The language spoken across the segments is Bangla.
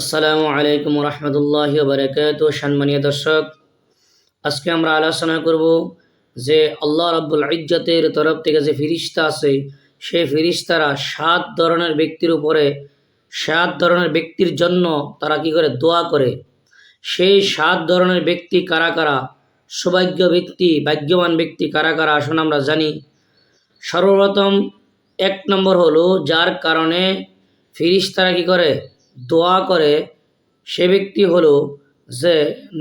আসসালামু আলাইকুম রহমতুল্লাহি বারাকাতুহু। সম্মানীয় দর্শক, আজকে আমরা আলোচনা করব যে আল্লাহ রাব্বুল ইজ্জতের তরফ থেকে যে ফিরিস্তা আছে, সেই ফিরিস্তারা 7 ধরনের ব্যক্তির উপরে 7 ধরনের ব্যক্তির জন্য তারা কি করে দোয়া করে। সেই 7 ধরনের ব্যক্তি কারা কারা, সৌভাগ্য ব্যক্তি, ভাগ্যবান ব্যক্তি কারা কারা, আসুন আমরা জানি। সর্বপ্রথম 1 নম্বর হলো, যার কারণে ফিরিস্তারা কি করে দোয়া করে, সে ব্যক্তি হলো যে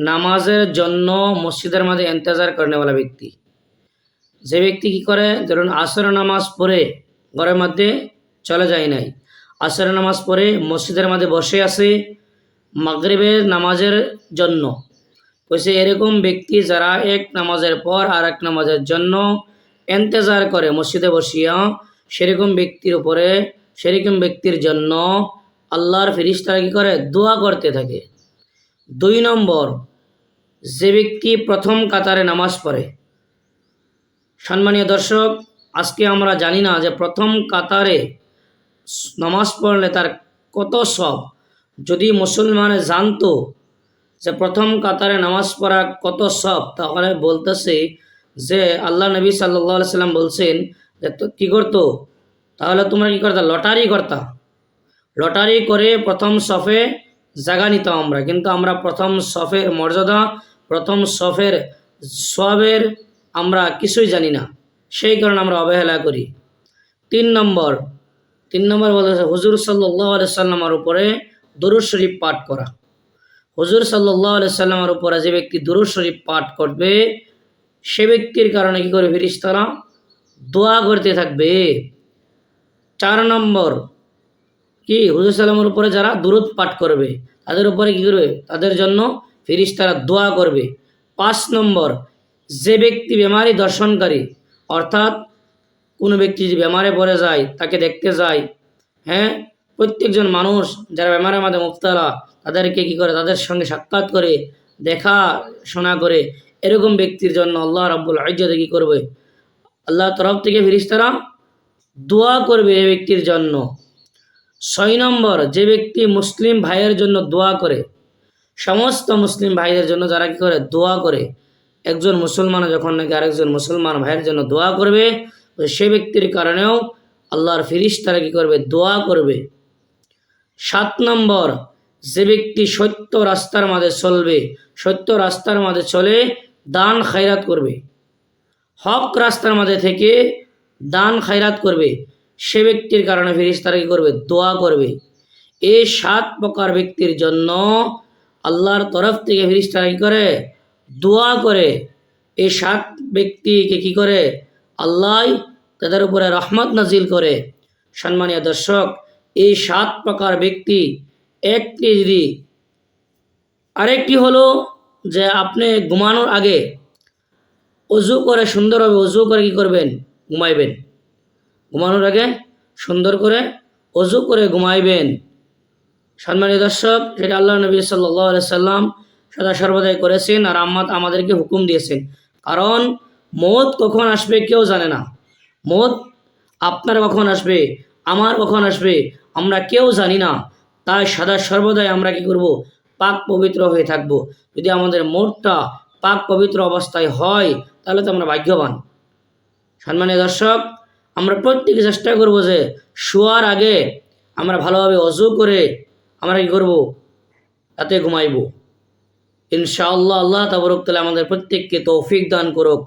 নামাজের জন্য মসজিদের মাঝে ইন্তজার করেনেওয়ালা ব্যক্তি। যে ব্যক্তি কি করে, ধরুন আসর নামাজ পড়ে ঘরের মধ্যে চলে যায় নাই, আসর নামাজ পড়ে মসজিদের মাঝে বসে আছে মাগরিবের নামাজের জন্য, বলছে এরকম ব্যক্তি যারা এক নামাজের পর আর এক নামাজের জন্য ইন্তজার করে মসজিদে বসিয়া, সেরকম ব্যক্তির জন্য আল্লাহর ফেরেশতারা কি করে দোয়া করতে থাকে। 2 নম্বর, যে ব্যক্তি প্রথম কাতারে নামাজ পড়ে। সম্মানীয় দর্শক, আজকে আমরা জানি না যে প্রথম কাতারে নামাজ পড়লে তার কত সব। যদি মুসলমানে জানতো যে প্রথম কাতারে নামাজ পড়া কত সব, তাহলে বলতেছে যে আল্লাহ নবী সাল্লাল্লাহু আলাইহি সাল্লাম বলছেন যে কী করতো, তাহলে তোমরা কী করতা, লটারি করে প্রথম সফে জায়গা নিতাম আমরা। কিন্তু আমরা প্রথম সফের মর্যাদা, প্রথম সফের সওয়াবের আমরা কিছুই জানি না, সেই কারণে আমরা অবহেলা করি। 3 নম্বর বলতেছে হুজুর সাল্লাল্লাহু আলাইহি সাল্লামের উপরে দুরূদ শরীফ পাঠ করা। হুজুর সাল্লাল্লাহু আলাইহি সাল্লামের উপরে যে ব্যক্তি দুরূদ শরীফ পাঠ করবে, সে ব্যক্তির কারণে কী করে ফেরেশতারা দোয়া করতে থাকবে। 4 নম্বর, কি হুজুর সাল্লামের উপরে যারা দুরূদ পাঠ করবে তাদের উপরে কী করবে, তাদের জন্য ফেরেশতারা দোয়া করবে। 5 নম্বর, যে ব্যক্তি বেমারি দর্শনকারী, অর্থাৎ কোনো ব্যক্তি যদি বেমারে পড়ে যায়, তাকে দেখতে যায়, হ্যাঁ, প্রত্যেকজন মানুষ যারা বেমারের মধ্যে মুবতালা, তাদেরকে কী করে, তাদের সঙ্গে সাক্ষাৎ করে, দেখা শোনা করে, এরকম ব্যক্তির জন্য আল্লাহ রাব্বুল ইজ্জত কী করবে, আল্লাহর তরফ থেকে ফেরেশতারা দোয়া করবে এই ব্যক্তির জন্য। 6 নম্বর, যে ব্যক্তি মুসলিম ভাইয়ের জন্য দোয়া করে, সমস্ত মুসলিম ভাইদের জন্য যারা কী করে দোয়া করে, একজন মুসলমান যখন নাকি আরেকজন মুসলমান ভাইয়ের জন্য দোয়া করবে, সে ব্যক্তির কারণেও আল্লাহর ফেরেশতারা কী করবে, দোয়া করবে। 7 নম্বর, যে ব্যক্তি সত্য রাস্তার মাঝে চলবে, সত্য রাস্তার মাঝে চলে দান খায়রাত করবে, হক রাস্তার মাঝে থেকে দান খায়রাত করবে, সে ব্যক্তির কারণে ফেরেশতারা কী করবে, দোয়া করবে। এই 7 প্রকার ব্যক্তির জন্য আল্লাহর তরফ থেকে ফেরেশতারা কী করে, দোয়া করে। এই 7 ব্যক্তিকে কী করে, আল্লাহ তাদের উপরে রহমত নাজিল করে। সম্মানীয় দর্শক, এই 7 প্রকার ব্যক্তি, একটি যদি, আরেকটি হলো যে আপনি ঘুমানোর আগে অজু করে সুন্দরভাবে অজু করে কী করবেন, ঘুমাইবেন। ঘুমানোর আগে সুন্দর করে অজু করে ঘুমাইবেন। সম্মানীয় দর্শক, সেটা আল্লাহ নবী সাল্লাল্লাহু আলাইহি সাল্লাম সদা সর্বদাই করেছেন, আর আমাদেরকে হুকুম দিয়েছেন। কারণ মওত কখন আসবে কেউ জানে না। মওত আপনার কখন আসবে, আমার কখন আসবে, আমরা কেউ জানি না। তাই সদা সর্বদাই আমরা কী করব, পাক পবিত্র হয়ে থাকব। যদি আমাদের মওতটা পাক পবিত্র অবস্থায় হয়, তাহলে তো আমরা ভাগ্যবান। সম্মানীয় দর্শক, আমরা প্রত্যেকে চেষ্টা করব যে শোয়ার আগে আমরা ভালোভাবে অজু করে আমরা কী করব, তাতে ঘুমাইব। ইনশাআল্লাহ আল্লাহ তাবারক তাআলা আমাদের প্রত্যেককে তৌফিক দান করুক।